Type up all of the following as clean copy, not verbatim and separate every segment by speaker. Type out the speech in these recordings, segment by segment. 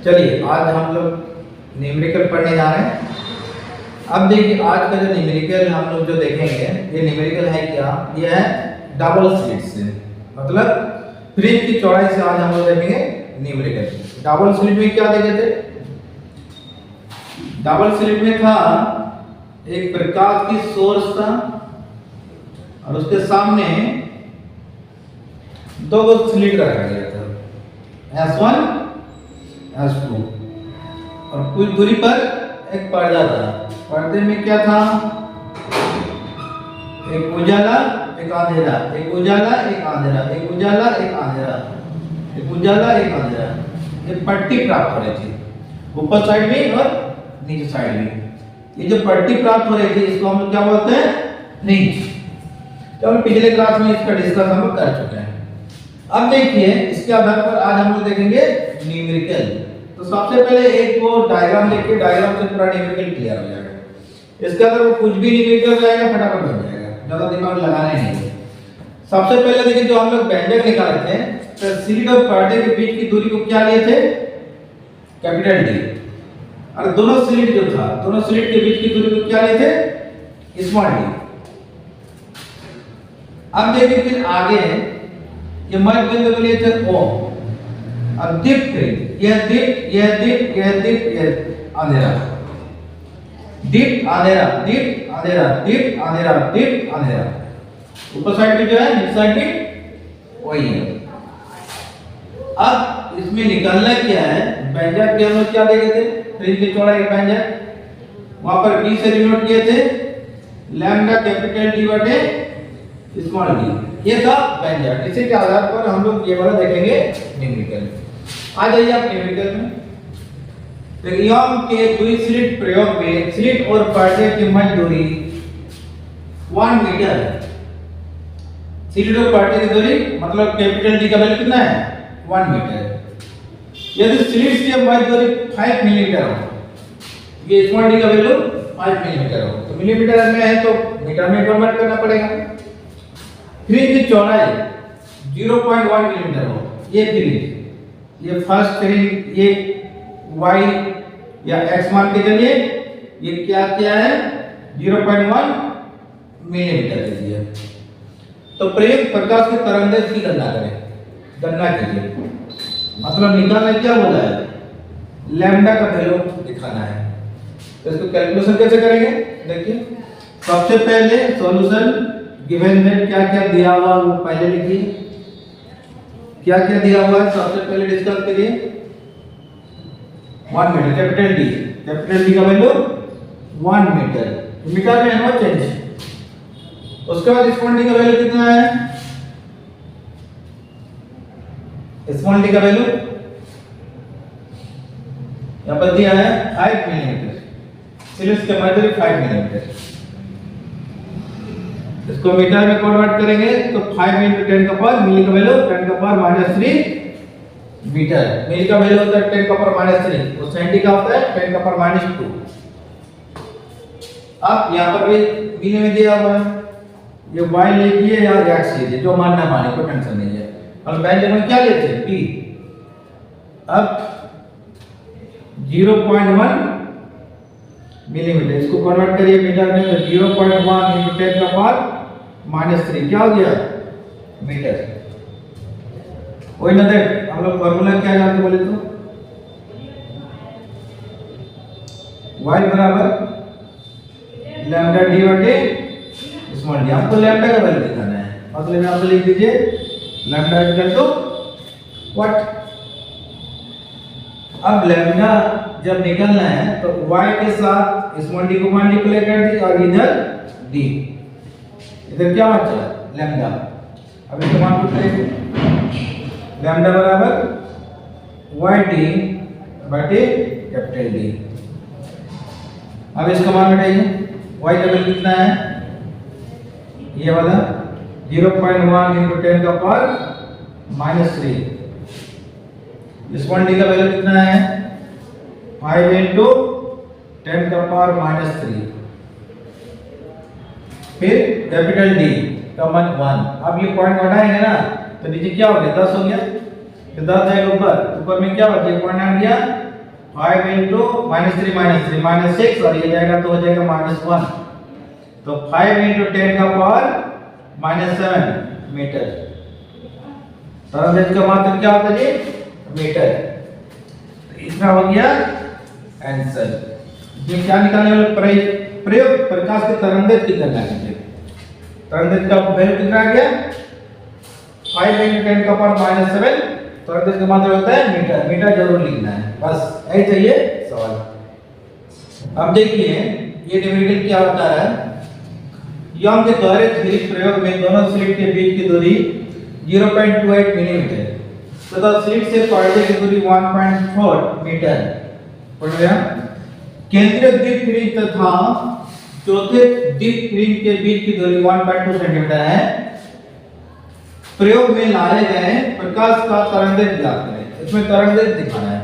Speaker 1: चलिए आज हम लोग न्यूमेरिकल पढ़ने जा रहे हैं। अब देखिए आज का जो न्यूमेरिकल हम लोग जो देखेंगे, ये न्यूमेरिकल है क्या? ये है डबल स्लिट से, मतलब फ्रिज की चौड़ाई से आज हम लोग देखेंगे न्यूमेरिकल। डबल स्लिट में क्या देखे थे? डबल स्लिट में था एक प्रकाश की सोर्स था और उसके सामने दो स्लिट रखा गया था, S1 S2, और कुछ दूरी पर एक पर्दा था। पर्दे में क्या था? एक उजाला एक अंधेरा, एक उजाला एक अंधेरा, एक उजाला एक अंधेरा, एक उजाला एक अंधेरा। ये पट्टी प्राप्त हो रही थी ऊपर साइड में और नीचे साइड में। ये जो पट्टी प्राप्त हो रही थी इसको हम क्या बोलते हैं? फ्रिंज। तो हम पिछले क्लास में इसका डिस्कस हम कर चुके हैं। अब देखिए इसके आधार पर आज हम लोग देखेंगे न्यूमेरिकल। तो सबसे पहले एक को डायग्राम लिख के डायग्राम से पूरा न्यूमेरिकल क्लियर हो जाएगा। इसके अंदर वो कुछ भी न्यूमेरिकल रहेगा फटाफट बन जाएगा, ज्यादा दिमाग लगाना ही नहीं है। सबसे पहले देखिए जो हम लोग व्यंजक निकाले थे, तो स्लिट और पर्दे के बीच की दूरी को क्या लिए थे? Capital D. और दोनों स्लिट जो था, दोनों स्लिट के बीच की दूरी को क्या लिए थे? Small D. अब देखिए फिर आगे ये मध्य बिंदु के लिए थे O। अब दीप्त, यह दीप्त, यह दीप्त, यह दीप्त, यह अंधेरा। दीप्त अंधेरा, दीप्त अंधेरा, दीप्त अंधेरा, दीप्त अंधेरा। ऊपर साइड में जो है नीचे साइड में वही है। अब इसमें निकालना क्या है? व्यंजक के हम लोग क्या देखे थे? फ्रिज की चौड़ाई का व्यंजक वहां पर b से डिनोट किए थे लैम्डा कैपिटल D बटे स्मॉल d। ये था व्यंजक। इसी के आधार पर हम लोग ये वाला देखेंगे न्यूमेरिकल। आ जाइए आप न्यूमेरिकल में। तो यम के द्वि स्लिट प्रयोग में स्लिट और पर्दे की मध्य दूरी 1 मीटर है। स्लिट और पर्दे की दूरी मतलब कैपिटल D का वैल्यू कितना है? 1 मीटर। यदि स्लिट की मध्य दूरी 5 मिलीमीटर हो, ये स्मॉल d का वैल्यू 5 मिलीमीटर हो, तो मिलीमीटर में है तो मीटर में कन्वर्ट करना पड़ेगा। फ्रिज की चौड़ाई 0.1 मिलीमीटर हो, ये फ्रिज, ये फर्स्ट फ्रिज, ये y या x मान के चलिए, ये क्या है? 0.1 मिलीमीटर लीजिए। तो प्रयुक्त प्रकाश के तरंगदैर्घ्य की गणना करें, गणना कीजिए। मतलब निकालना क्या बोला है? लैम्डा का वैल्यू दिखाना है। तो इसको कैलकुलेशन कैसे करेंगे? देखिए सबसे पहले सॉल्यूशन गिवन दैट क्या क्या दिया हुआ वो पहले लिखिए। क्या क्या दिया हुआ है सबसे पहले डिस्कस करिए। 1 metre capital D, capital D का वैल्यू 1 मीटर, मीटर में नो चेंज। उसके बाद स्मॉल d का वैल्यू कितना है? स्मॉल d का वैल्यू यहां पर दिया है 5 मिलीमीटर। स्लिट के मध्य 5 मिलीमीटर। इसको मीटर में कन्वर्ट करेंगे तो 5 × 10 का पावर, मिली का वैल्यू 10 का पावर -3 मीटर। मिली का वैल्यू होता है 10 का पावर -3, और सेंटी का होता है 10 का पावर -2। अब यहां पर भी मिली में दिया हुआ है, ये y लीजिए या x लीजिए, जो मानना माने, कोई टेंशन नहीं है। और व्यंजक में क्या लेते हैं? p। अब 0.1 मिलीमीटर, इसको कन्वर्ट करिए मीटर में, तो 0.1 × 10 का पावर -3 क्या हो गया? मीटर। वही ना, देख हम लोग फार्मूला क्या जानते बोले तो y बराबर लैम्डा d बटे स्मॉल d। हमको लैम्डा का वैल्यू दिखाना है, मतलब यहां पे लिख दीजिए लैम्डा इक्वल टू व्हाट? अब लैम्डा जब निकलना है तो y के साथ स्मॉल d को मल्टीप्लाई कर दी और इधर d, इधर क्या बचा? लैम्डा। अब इसका मान पुट करेंगे, लैम्डा बराबर y_d बटे कैपिटल D। अब इसका मान बताइए, y का वैल्यू कितना है? ये वाला 0.1 × 10 का पावर -3। स्मॉल d का वैल्यू कितना है? 5 × 10 का पावर -3। फिर कैपिटल D का मान 1। अब ये पॉइंट घटाएंगे ना तो नीचे क्या हो गया? 10 हो गया। तो 10 है ऊपर, ऊपर में क्या बचा? पॉइंट आ गया 5 इंटू -3 -6 और ये जाएगा तो हो जाएगा -1, तो 5 इंटू 10 का पावर -7 मीटर। तरंगदैर्घ्य का मात्रक क्या होता है जी? मीटर। तो इतना हो गया आंसर। ये क्या निकालने वाले? प्रयोग प्रकाश के तरंगदैर्घ्य की गणना कीजिए। तरंगदैर्घ्य का वैल्यू कितना आ गया? 5 इंटू 10 का पावर -7, तरंगदैर्घ्य का मात्रक होता है मीटर। मीटर जरूर लिखना है, बस यही चाहिए सवाल। अब देखिए ये न्यूमेरिकल क्या होता है। यंग के दोहरे थ्योरी प्रयोग में दोनों स्लिट के बीच की दूरी 0.28 मिलीमीटर तथा स्लिट से पर्दे की दूरी 1.4 मीटर। पढ़ गया। केंद्रीय दीप फ्रिंज तथा चौथे दीप फ्रिंज के बीच की दूरी 1.2 सेंटीमीटर है। प्रयोग में लाए गए प्रकाश का तरंगदैर्घ्य ज्ञात करें। इसमें तरंगदैर्घ्य दिखाना है,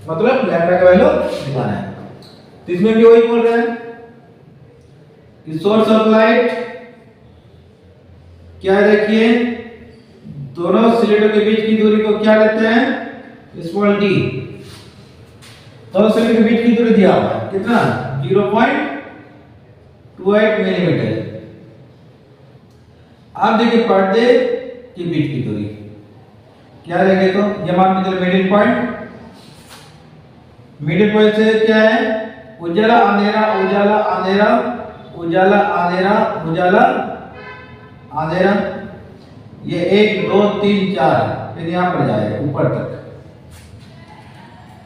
Speaker 1: मतलब लैम्डा का वैल्यू दिखाना है। तो इसमें भी वही बोल रहे हैं कि सोर्स ऑफ लाइट क्या है? देखिए दोनों स्लिटों के बीच की दूरी को क्या लेते हैं? Small D. दोनों स्लिट के बीच की दूरी दिया हुआ है कितना? 0.28 मिलीमीटर। अब देखिए पर्दे के बीच की दूरी क्या देंगे? तो ये मान के चलो मिडिल पॉइंट। मिडिल पॉइंट से क्या है? उजाला अंधेरा, उजाला अंधेरा, उजाला अंधेरा, उजाला अंधेरा। ये 1 2 3 4 फिर यहाँ पर जाएगा ऊपर तक।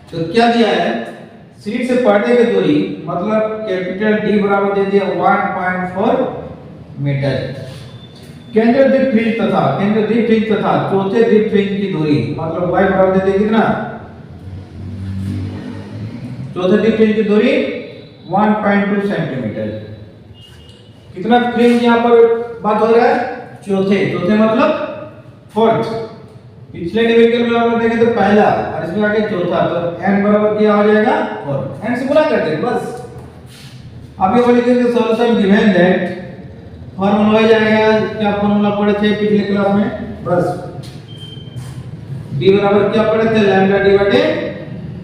Speaker 1: तो क्या दिया है? स्लिट से पर्दे की दूरी मतलब कैपिटल डी बराबर दे दिया 1.4 मीटर। केंद्रीय दीप फ्रिंज तथा चौथे दीप फ्रिंज की दूरी मतलब y बराबर दे दिया कितना? चौथे दीप फ्रिंज की दूरी 1.2 सेंटीमीटर। कितना फ्रिंज यहाँ पर बात हो रहा है? चौथे मतलब फोर्थ। पिछले न्यूमेरिकल में आप देखें तो पहला और इसमें आगे चौथा, तो n बराबर क्या हो जाएगा? 4। n से गुणा कर देंगे बस। अब ये बोलेंगे कि सॉल्यूशन गिवन दैट फार्मूला हो जाएगा। क्या फार्मूला पढ़े थे पिछले क्लास में? बस d बराबर क्या पढ़े थे? लैम्डा डी बटे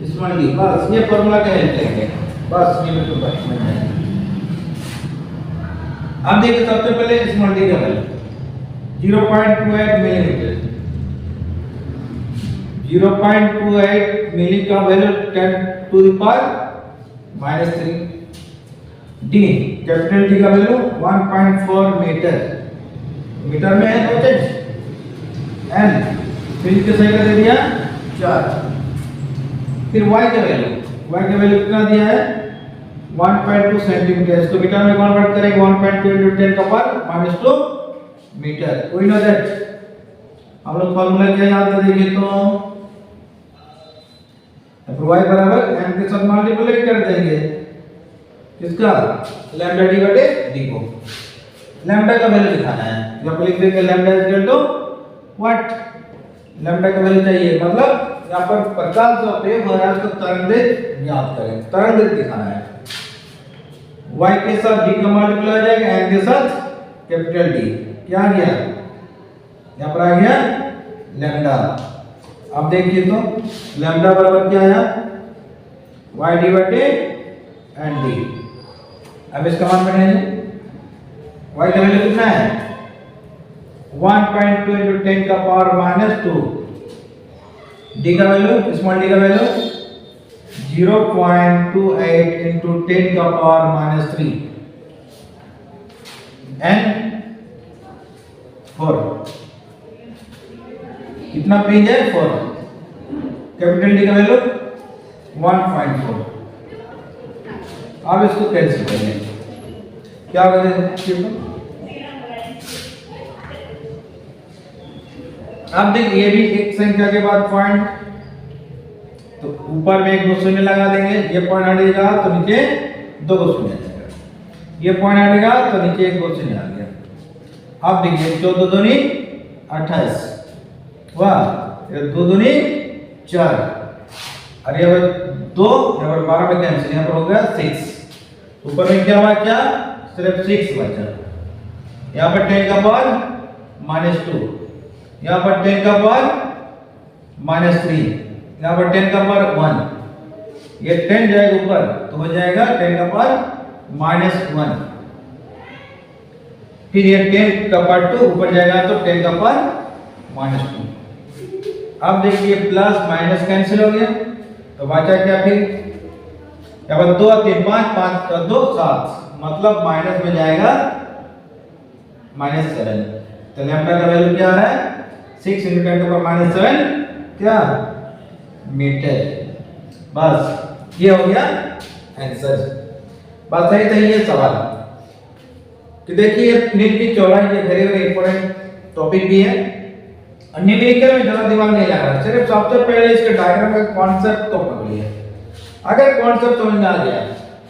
Speaker 1: स्मॉल डी। बस ये फार्मूला का हेल्प लेंगे, बस ये बिल्कुल बस समझ में। अब देखिए सबसे पहले स्मॉल डी का वैल्यू 0.28 मिलीमीटर। 0.28 मिली का value 10 to the power -3। D capital D का वैल्यू 1.4 मीटर। मीटर में है तो चेंज एन फिर के सही कर दे दिया 4। फिर y का वैल्यू कितना दिया है? 1.2 सेंटीमीटर। इसको मीटर में कन्वर्ट करेंगे 1.2 into 10 का power -2 metre. We know that. हम लोग फार्मूला क्या याद करेंगे तो y बराबर m के साथ मल्टीप्लाई कर देंगे किसका? लैम्डा डी बटे डी को। लैम्डा का वैल्यू दिखाना है। जब लिख देंगे lambda is equal to what? Lambda का वैल्यू चाहिए मतलब यहाँ पर प्रकाश जो प्रयोग हो रहा है उसको तरंगदैर्घ्य ज्ञात करें। तरंगदैर्घ्य दिखाना है। y के साथ d का मल्टीप्लाई हो जाएगा n के साथ कैपिटल D। क्या आ गया? यहाँ पर आ गया लैम्डा। अब देखिए तो लैम्डा बराबर क्या है? y d बटे n d। अब इसका मान बढ़ाएंगे। y का वैल्यू कितना है? 1.2 into 10 का पावर -2। d का वैल्यू स्मॉल d का वैल्यू 0.28 into 10 का पावर -3। n 4। कितना फ्रिंज है? 4। कैपिटल डी का वैल्यू 1.4। अब इसको कैंसिल कर लेंगे। क्या होगा? अब देखिए ये भी एक संख्या के बाद पॉइंट, तो ऊपर में एक 2 शून्य लगा देंगे। ये पॉइंट हटेगा तो नीचे 2 शून्य आ जाएगा। ये पॉइंट हटेगा तो नीचे 1 2 शून्य आ गया। अब देखिए 14 दूनी 28, वाह, ये 2 दूनी 4, अरे ये 2 यहाँ पर 12 में कैंसिल, यहाँ पर हो गया 6। ऊपर में क्या हुआ? क्या सिर्फ 6 बचा। यहाँ पर 10 का पावर -2, यहाँ पर 10 का पावर -3, यहाँ पर 10 का पावर 1, ये 10 जाएगा ऊपर तो हो जाएगा 10 का पावर -1। फिर ये 10 का पावर 2 ऊपर जाएगा तो 10 का पावर -2। अब देखिए प्लस माइनस कैंसिल हो गया तो बचा क्या फिर, क्या बचा 2 3 5 5 का 2 7, मतलब माइनस में जाएगा -7। तो लैम्डा का वैल्यू क्या आ रहा है 6 × 10⁻⁷ क्या मीटर। बस ये हो गया आंसर। बात सही था ये सवाल कि देखिए नीट की चौड़ाई ये वेरी वेरी इंपॉर्टेंट टॉपिक भी है और न्यूमेरिकल में ज्यादा दिमाग नहीं लगा, सिर्फ सबसे पहले इसके डायग्राम का कॉन्सेप्ट तो पकड़िए। अगर कॉन्सेप्ट समझ में आ गया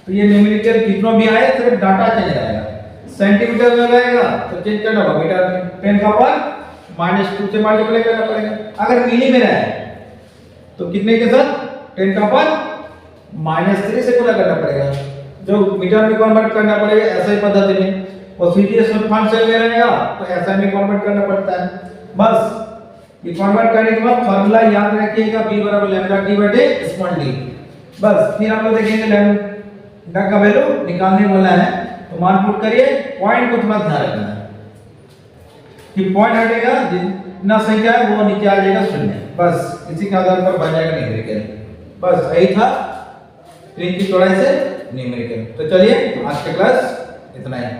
Speaker 1: तो ये न्यूमेरिकल कितना भी आए सिर्फ डाटा चेंज रहेगा। सेंटीमीटर में रहेगा तो चेंज करना होगा मीटर में, 10 का पावर -2 से मल्टीप्लाई करना पड़ेगा। अगर मिली में रहे तो कितने के साथ 10 का पावर -3 से गुणा करना पड़ेगा, जो मीटर में कन्वर्ट करना पड़ेगा ऐसा ही पद्धति में। और सीधे फंक्शन में रहेगा तो ऐसा में कन्वर्ट करना पड़ता है। बस ये कन्वर्ट करने के बाद फार्मूला याद रखिएगा b = λt/d। बस फिर हम लोग देखेंगे लैम्डा का वैल्यू निकालने वाला है तो मान पुट करिए। पॉइंट को थोड़ा ध्यान रखना है कि पॉइंट हटेगा जितना संख्या है वो नीचे आ जाएगा 0। बस इसी के आधार पर बन जाएगा न्यूमेरिकल। बस यही था रिंग की चौड़ाई से न्यूमेरिकल। तो चलिए आज का क्लास इतना ही।